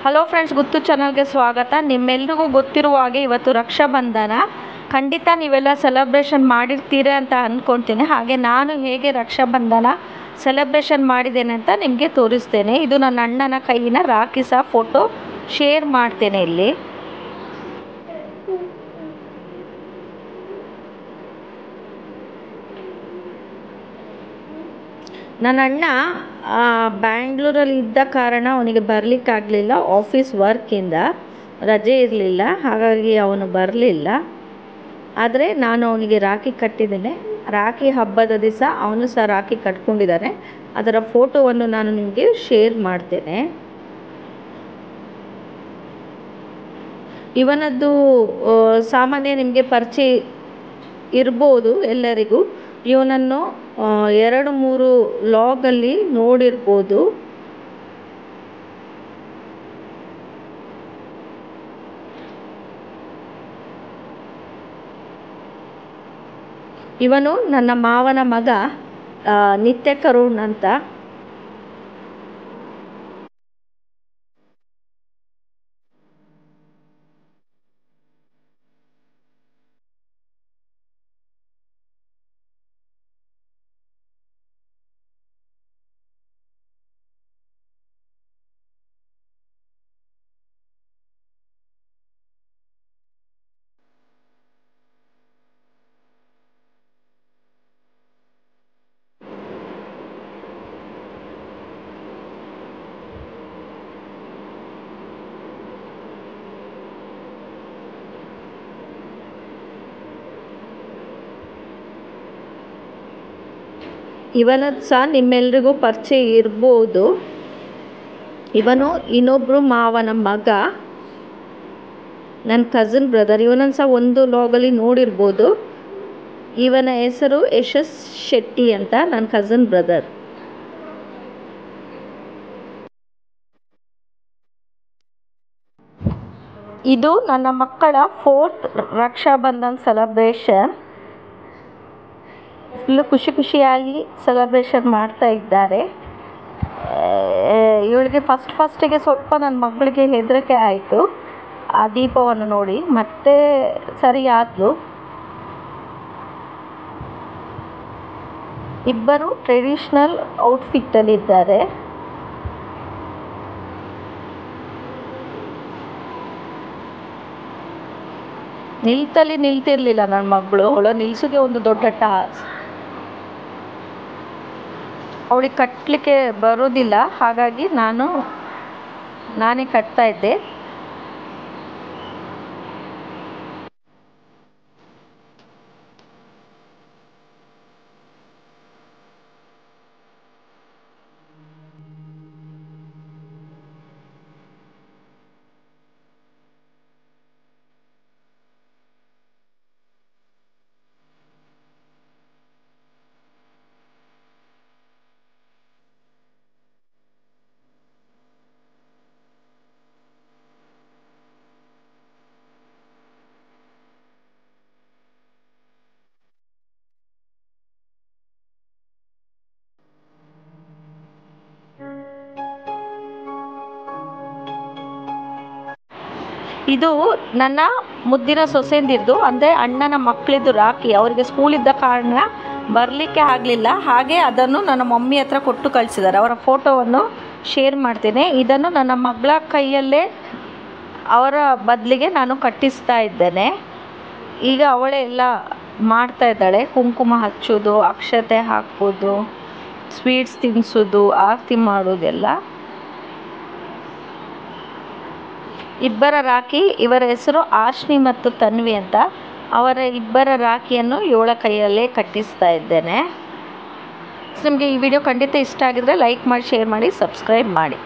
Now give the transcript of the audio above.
Hello friends, ಗುತ್ತು ಚಾನಲ್ಗೆ ಸ್ವಾಗತ. ನಿಮ್ಮೆಲ್ರಿಗೂ ಗೊತ್ತಿರುವ ಹಾಗೆ ಇವತ್ತು ರಕ್ಷಾಬಂಧನ. ಖಂಡಿತ ನೀವೆಲ್ಲ ಸೆಲೆಬ್ರೇಷನ್ ಮಾಡಿರ್ತೀರ ಅಂತ ಅಂದ್ಕೊಳ್ತೀನಿ. ಹಾಗೆ ನಾನು ಹೇಗೆ ರಕ್ಷಾಬಂಧನ ಸೆಲೆಬ್ರೇಷನ್ ಮಾಡಿದ್ದೇನೆ ಅಂತ ನಿಮಗೆ ತೋರಿಸ್ತೇನೆ. ಇದು ನನ್ನ ಅಣ್ಣನ ಕೈಯಿನ ರಾಖಿ ಸಹ ಫೋಟೋ ಶೇರ್ ಮಾಡ್ತೇನೆ ಇಲ್ಲಿ. ನನ್ನ ಅಣ್ಣ ಬ್ಯಾಂಗ್ಳೂರಲ್ಲಿ ಇದ್ದ ಕಾರಣ ಅವನಿಗೆ ಬರಲಿಕ್ಕಾಗಲಿಲ್ಲ. ಆಫೀಸ್ ವರ್ಕಿಂದ ರಜೆ ಇರಲಿಲ್ಲ, ಹಾಗಾಗಿ ಅವನು ಬರಲಿಲ್ಲ. ಆದರೆ ನಾನು ಅವನಿಗೆ ರಾಖಿ ಕಟ್ಟಿದ್ದೇನೆ. ರಾಖಿ ಹಬ್ಬದ ದಿವಸ ಅವನು ಸಹ ರಾಖಿ ಕಟ್ಕೊಂಡಿದ್ದಾನೆ. ಅದರ ಫೋಟೋವನ್ನು ನಾನು ನಿಮಗೆ ಶೇರ್ ಮಾಡ್ತೇನೆ. ಇವನದ್ದು ಸಾಮಾನ್ಯ ನಿಮಗೆ ಪರಿಚಯ ಇರ್ಬೋದು ಎಲ್ಲರಿಗೂ. ಇವನನ್ನು 2-3 ಲಾಗಲ್ಲಿ ನೋಡಿರ್ಬೋದು. ಇವನು ನನ್ನ ಮಾವನ ಮಗ ನಿತ್ಯ ಕರುಣ್ ಅಂತ. ಇವನದ್ದು ಸಹ ನಿಮ್ಮೆಲ್ರಿಗೂ ಪರಿಚಯ ಇರ್ಬೋದು. ಇವನು ಇನ್ನೊಬ್ಬರು ಮಾವನ ಮಗ, ನನ್ನ ಕಸಿನ್ ಬ್ರದರ್. ಇವನನ್ನು ಸಹ ಒಂದು ಲಾಗಲ್ಲಿ ನೋಡಿರ್ಬೋದು. ಇವನ ಹೆಸರು ಯಶಸ್ ಶೆಟ್ಟಿ ಅಂತ, ನನ್ನ ಕಸಿನ್ ಬ್ರದರ್. ಇದು ನನ್ನ ಮಕ್ಕಳ 4th ರಕ್ಷಾಬಂಧನ್ ಸೆಲೆಬ್ರೇಷನ್. ಫುಲ್ಲು ಖುಷಿಯಾಗಿ ಸೆಲೆಬ್ರೇಷನ್ ಮಾಡ್ತಾ ಇದ್ದಾರೆ. ಇವಳಿಗೆ ಫಸ್ಟಿಗೆ ಸ್ವಲ್ಪ ನನ್ನ ಮಗಳಿಗೆ ಹೆದರಿಕೆ ಆಯಿತು ಆ ದೀಪವನ್ನು ನೋಡಿ. ಮತ್ತೆ ಸರಿ ಆದ್ಲು. ಇಬ್ಬರು ಟ್ರೆಡಿಷ್ನಲ್ ಔಟ್ಫಿಟ್ಟಲ್ಲಿದ್ದಾರೆ. ನಿಲ್ತಿರ್ಲಿಲ್ಲ ನನ್ನ ಮಗಳು. ಅವಳ ನಿಲ್ಸೋದೇ ಒಂದು ದೊಡ್ಡ ಟಾಸ್ಕ್. ಅವಳಿಗೆ ಕಟ್ಟಲಿಕ್ಕೆ ಬರೋದಿಲ್ಲ, ಹಾಗಾಗಿ ನಾನೇ ಕಟ್ತಾ ಇದ್ದೆ. ಇದು ನನ್ನ ಮುದ್ದಿನ ಸೊಸೆಂದಿದ್ದು, ಅಂದರೆ ಅಣ್ಣನ ಮಕ್ಕಳಿದ್ದು ರಾಖಿ. ಅವರಿಗೆ ಸ್ಕೂಲಿದ್ದ ಕಾರಣ ಬರಲಿಕ್ಕೆ ಆಗಲಿಲ್ಲ. ಹಾಗೆ ಅದನ್ನು ನನ್ನ ಮಮ್ಮಿ ಹತ್ರ ಕೊಟ್ಟು ಕಳಿಸಿದ್ದಾರೆ. ಅವರ ಫೋಟೋವನ್ನು ಶೇರ್ ಮಾಡ್ತೇನೆ. ಇದನ್ನು ನನ್ನ ಮಗಳ ಕೈಯಲ್ಲೇ ಅವರ ಬದಲಿಗೆ ನಾನು ಕಟ್ಟಿಸ್ತಾ ಇದ್ದೇನೆ. ಈಗ ಅವಳೇ ಎಲ್ಲ ಮಾಡ್ತಾ ಇದ್ದಾಳೆ. ಕುಂಕುಮ ಹಚ್ಚೋದು, ಅಕ್ಷತೆ ಹಾಕೋದು, ಸ್ವೀಟ್ಸ್ ತಿನ್ನಿಸೋದು, ಆರತಿ ಮಾಡೋದೆಲ್ಲ. ಇಬ್ಬರ ರಾಖಿ. ಇವರ ಹೆಸರು ಆಶ್ನಿ ಮತ್ತು ತನ್ವಿ ಅಂತ. ಅವರ ಇಬ್ಬರ ರಾಖಿಯನ್ನು ಇವಳ ಕೈಯಲ್ಲೇ ಕಟ್ಟಿಸ್ತಾ ಇದ್ದೇನೆ. ನಿಮಗೆ ಈ ವಿಡಿಯೋ ಖಂಡಿತ ಇಷ್ಟ ಆಗಿದ್ರೆ ಲೈಕ್ ಮಾಡಿ, ಶೇರ್ ಮಾಡಿ, ಸಬ್ಸ್ಕ್ರೈಬ್ ಮಾಡಿ.